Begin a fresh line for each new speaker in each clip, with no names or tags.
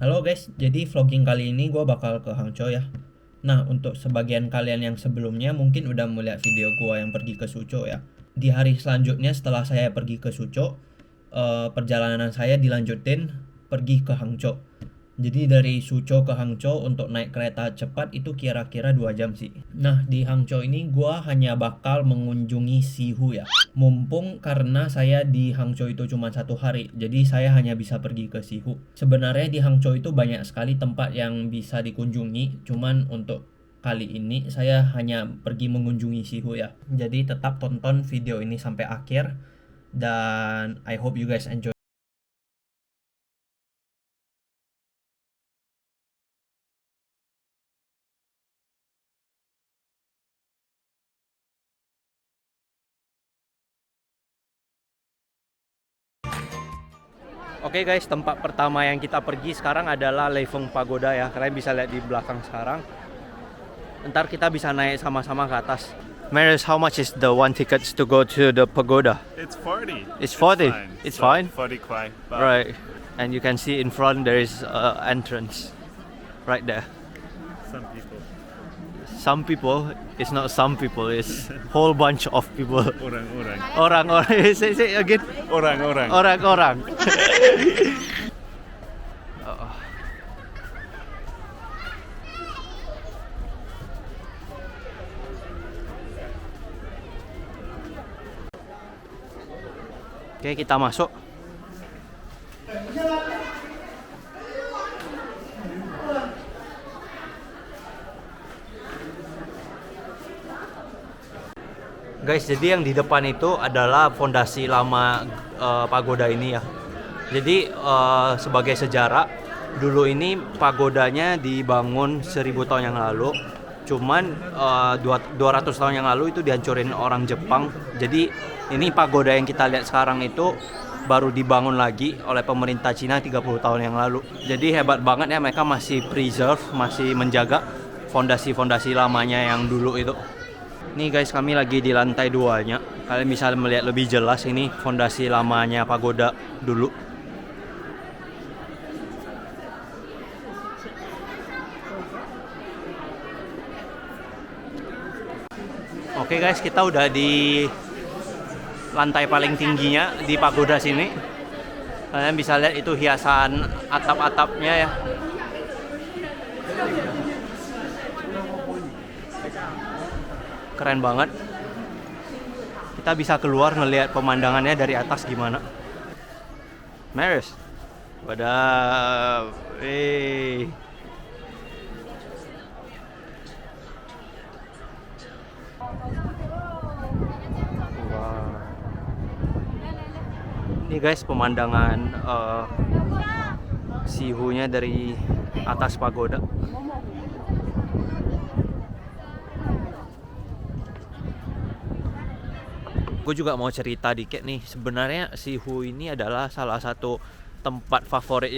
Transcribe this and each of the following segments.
Halo guys, jadi vlogging kali ini gue bakal ke Hangzhou ya. Nah, untuk sebagian kalian yang sebelumnya mungkin udah melihat video gue yang pergi ke Suzhou ya. Di hari selanjutnya setelah saya pergi ke Suzhou, perjalanan saya dilanjutin pergi ke Hangzhou. Jadi dari Suzhou ke Hangzhou untuk naik kereta cepat itu kira-kira 2 jam sih. Nah, di Hangzhou ini gua hanya bakal mengunjungi Sihu ya. Mumpung karena saya di Hangzhou itu cuma 1 hari, jadi saya hanya bisa pergi ke Sihu. Sebenarnya di Hangzhou itu banyak sekali tempat yang bisa dikunjungi, cuman untuk kali ini saya hanya pergi mengunjungi Sihu ya. Jadi tetap tonton video ini sampai akhir dan I hope you guys enjoy. Oke guys, tempat pertama yang kita pergi sekarang adalah Leifeng Pagoda ya. Kalian bisa lihat di belakang sekarang. Ntar kita bisa naik sama-sama ke atas. Maris, how much is the one tickets to go to the pagoda?
It's 40.
It's 40.
Fine.
It's
So,
fine?
40 kwai. But
Right. And you can see in front there is entrance right there.
some people.
Some people, it's not some people, it's whole bunch of people.
Orang-orang.
Orang-orang, say again.
Orang-orang.
Orang-orang. Oh. Oke, kita masuk. Guys, jadi yang di depan itu adalah fondasi lama pagoda ini ya. Jadi sebagai sejarah, dulu ini pagodanya dibangun 1000 tahun yang lalu. Cuman 200 tahun yang lalu itu dihancurin orang Jepang. Jadi ini pagoda yang kita lihat sekarang itu baru dibangun lagi oleh pemerintah Cina 30 tahun yang lalu. Jadi hebat banget ya, mereka masih preserve, masih menjaga fondasi-fondasi lamanya yang dulu itu. Nih guys, kami lagi di lantai 2-nya. Kalian bisa melihat lebih jelas ini fondasi lamanya pagoda dulu. Oke guys, kita udah di lantai paling tingginya di pagoda sini. Kalian bisa lihat itu hiasan atap-atapnya ya. Keren banget. Kita bisa keluar ngelihat pemandangannya dari atas gimana. Maris. Wadaw. Wow. Ini guys pemandangan Sihunya dari atas pagoda. Gue juga mau cerita dikit nih. Sebenarnya Sihu ini adalah salah satu tempat favorit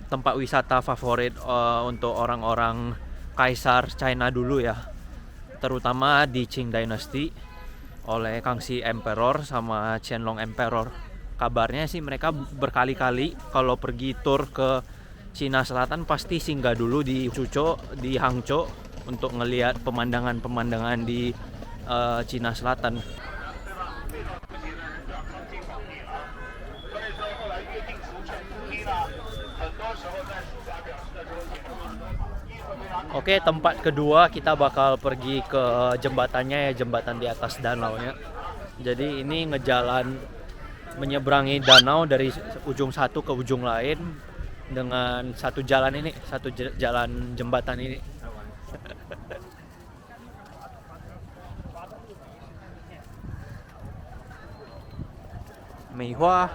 tempat wisata favorit untuk orang-orang kaisar China dulu ya. Terutama di Qing Dynasty oleh Kangxi Emperor sama Qianlong Emperor. Kabarnya sih mereka berkali-kali kalau pergi tur ke Cina Selatan pasti singgah dulu di Suzhou, di Hangzhou untuk ngelihat pemandangan-pemandangan di Cina Selatan. Oke, tempat kedua kita bakal pergi ke jembatannya ya, jembatan di atas danaunya. Jadi ini menyeberangi danau dari ujung satu ke ujung lain dengan satu jalan ini, jalan jembatan ini. Meihua.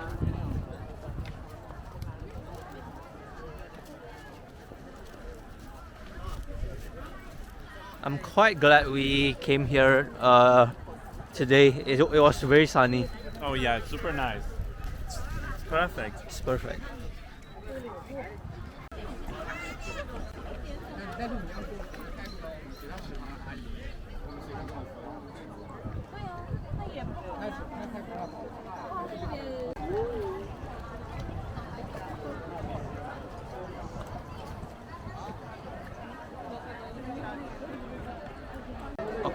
I'm quite glad we came here today. It was very sunny.
Oh yeah, it's super nice. It's perfect.
It's perfect.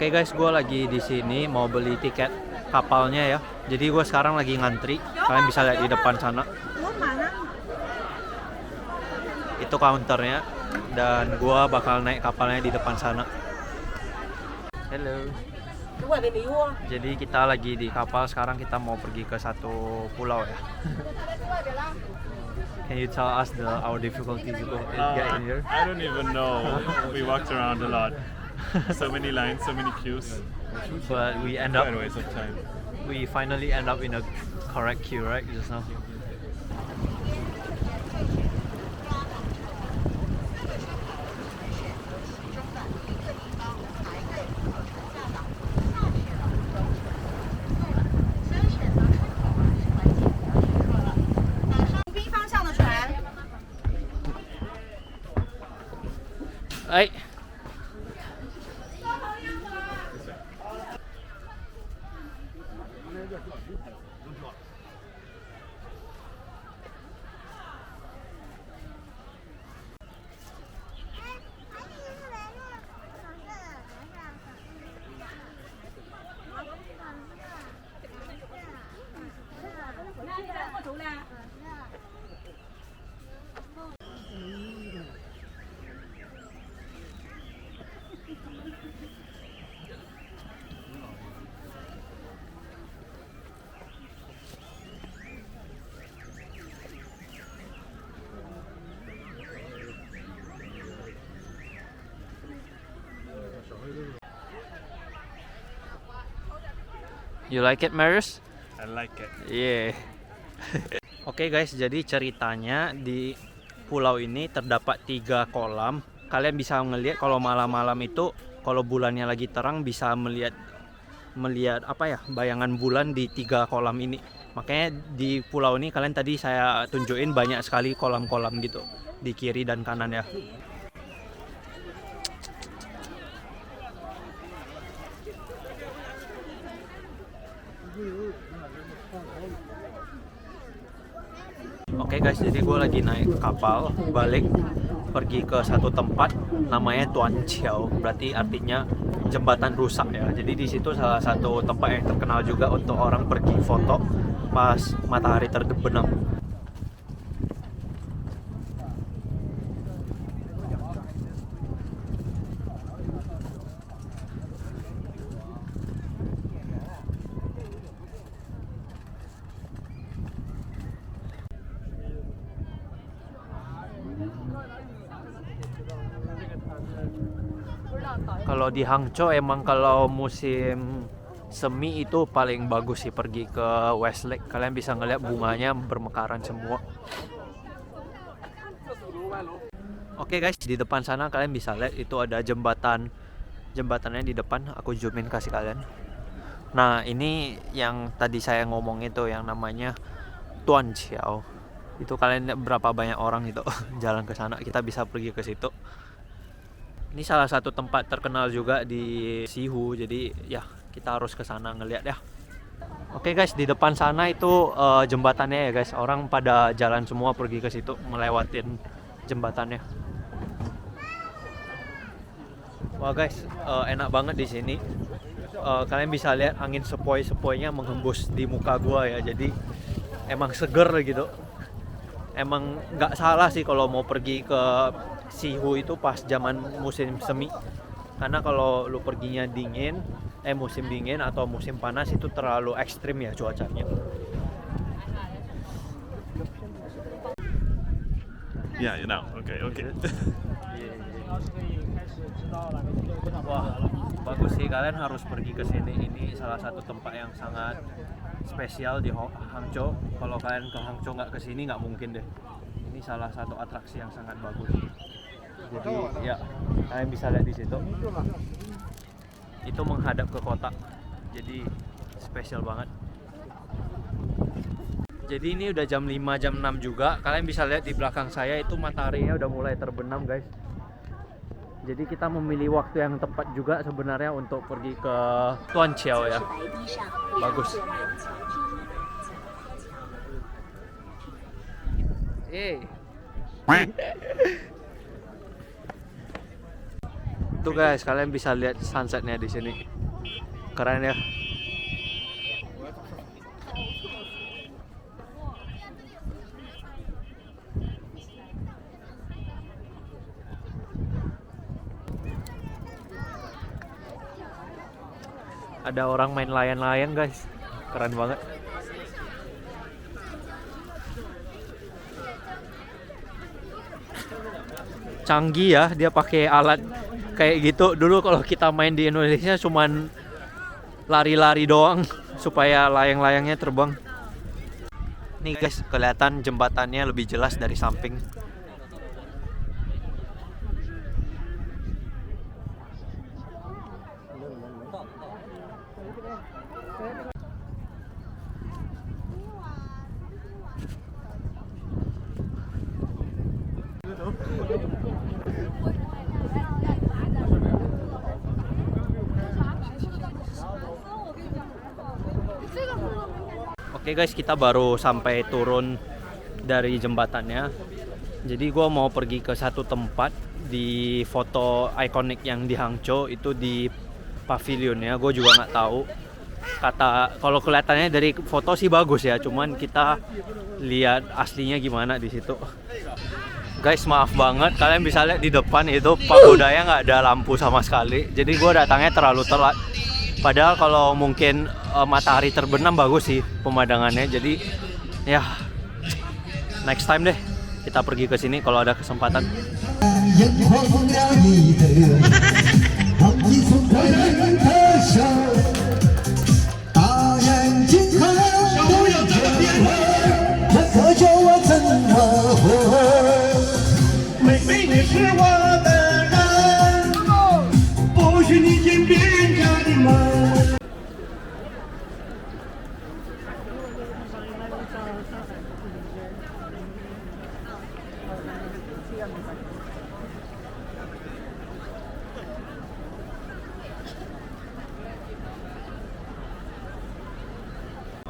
Oke guys, gue lagi di sini mau beli tiket kapalnya ya. Jadi gue sekarang lagi ngantri. Kalian bisa lihat di depan sana. Itu counternya. Dan gue bakal naik kapalnya di depan sana. Halo. Jadi kita lagi di kapal. Sekarang kita mau pergi ke satu pulau ya. Can you tell us our difficulties to get in here?
I don't even know. We walked around a lot. So many lines, so many queues.
But we end up.
Quite a waste of time.
We finally end up in a correct queue, right? Just now. Hai. You like it, Marius?
I like it.
Yeah. Oke guys, jadi ceritanya di pulau ini terdapat 3 kolam. Kalian bisa ngelihat kalau malam-malam itu, kalau bulannya lagi terang bisa melihat apa ya, bayangan bulan di 3 kolam ini. Makanya di pulau ini kalian tadi saya tunjukin banyak sekali kolam-kolam gitu di kiri dan kanan ya. Oke guys, jadi gue lagi naik kapal balik pergi ke satu tempat namanya Tuan Chiao, berarti artinya jembatan rusak ya. Jadi di situ salah satu tempat yang terkenal juga untuk orang pergi foto pas matahari terbenam. Kalau di Hangzhou emang kalau musim semi itu paling bagus sih pergi ke Westlake. Kalian bisa ngeliat bunganya bermekaran semua. Oke guys, di depan sana kalian bisa lihat itu ada jembatannya di depan. Aku zoomin kasih kalian. Nah ini yang tadi saya ngomong itu yang namanya Tuan Chiao. Itu kalian lihat berapa banyak orang itu jalan ke sana. Kita bisa pergi ke situ. Ini salah satu tempat terkenal juga di Sihu, jadi ya kita harus ke sana ngeliat ya. Oke guys, di depan sana itu jembatannya ya guys. Orang pada jalan semua pergi ke situ melewatin jembatannya. Wah guys, enak banget di sini. Kalian bisa lihat angin sepoi-sepoinya menghembus di muka gua ya. Jadi emang seger gitu. Emang nggak salah sih kalau mau pergi ke Sihu itu pas zaman musim semi, karena kalau lu perginya musim dingin atau musim panas itu terlalu ekstrim ya cuacanya.
Yeah, you know. Okay.
Wah, bagus sih, kalian harus pergi ke sini. Ini salah satu tempat yang sangat spesial di Hangzhou. Kalau kalian ke Hangzhou nggak kesini nggak mungkin deh. Ini salah satu atraksi yang sangat bagus. Jadi ya kalian bisa lihat di situ. Itu menghadap ke kota. Jadi spesial banget. Jadi ini udah jam 5, jam 6 juga. Kalian bisa lihat di belakang saya itu mataharinya udah mulai terbenam guys. Jadi kita memilih waktu yang tepat juga sebenarnya untuk pergi ke Tuan Chiao ya. Bagus. Tuh guys, kalian bisa lihat sunsetnya di sini. Keren ya. Ada orang main layang-layang guys, keren banget. Canggih ya, dia pakai alat kayak gitu. Dulu kalau kita main di Indonesia cuman lari-lari doang supaya layang-layangnya terbang. Nih guys, kelihatan jembatannya lebih jelas dari samping. Oke guys, kita baru sampai turun dari jembatannya. Jadi gue mau pergi ke satu tempat di foto ikonik yang di Hangzhou, itu di pavilionnya. Gue juga nggak tahu. Kalau kelihatannya dari foto sih bagus ya, cuman kita lihat aslinya gimana di situ. Guys, maaf banget, kalian bisa lihat di depan itu pagodanya nggak ada lampu sama sekali. Jadi gue datangnya terlalu telat. Padahal kalau mungkin matahari terbenam bagus sih pemandangannya. Jadi ya next time deh kita pergi ke sini kalau ada kesempatan.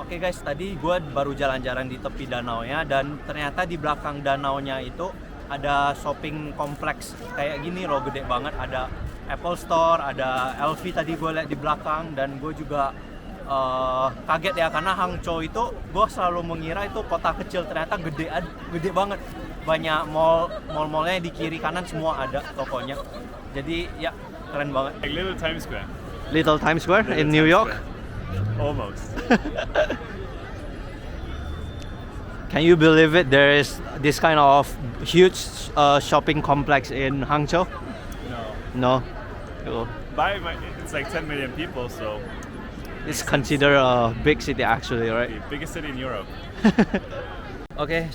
Oke guys, tadi gue baru jalan-jalan di tepi danaunya, dan ternyata di belakang danaunya itu ada shopping kompleks kayak gini loh, gede banget. Ada Apple Store, ada LV tadi gue lihat di belakang, dan gue juga kaget ya, karena Hangzhou itu gue selalu mengira itu kota kecil, ternyata gede banget. Banyak mall-mallnya di kiri kanan semua ada tokonya. Jadi ya keren banget.
Like Little Times Square.
Little Times Square in New York.
Almost.
Can you believe it? There is this kind of huge shopping complex in Hangzhou?
No.
No.
It's like 10 million people, so
It's considered a big city actually, right?
the biggest city in Europe.
Oke,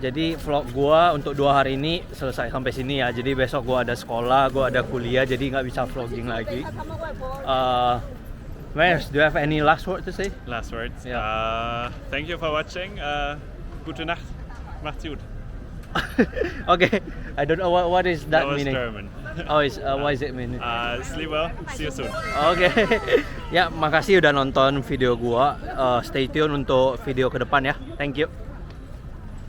jadi vlog gua untuk 2 hari ini selesai sampai sini ya. Jadi besok gua ada sekolah, gua ada kuliah, jadi nggak bisa vlogging lagi. Mears, do you have any last word to say?
Last words.
Yeah.
Thank you for watching. Gute Nacht. Macht's gut.
Okay, I don't know what is that
was
meaning.
German.
Oh, what is it meaning?
Sleep well. See you soon.
Oke, ya makasih udah nonton video gua. Stay tune untuk video ke depan ya. Thank you.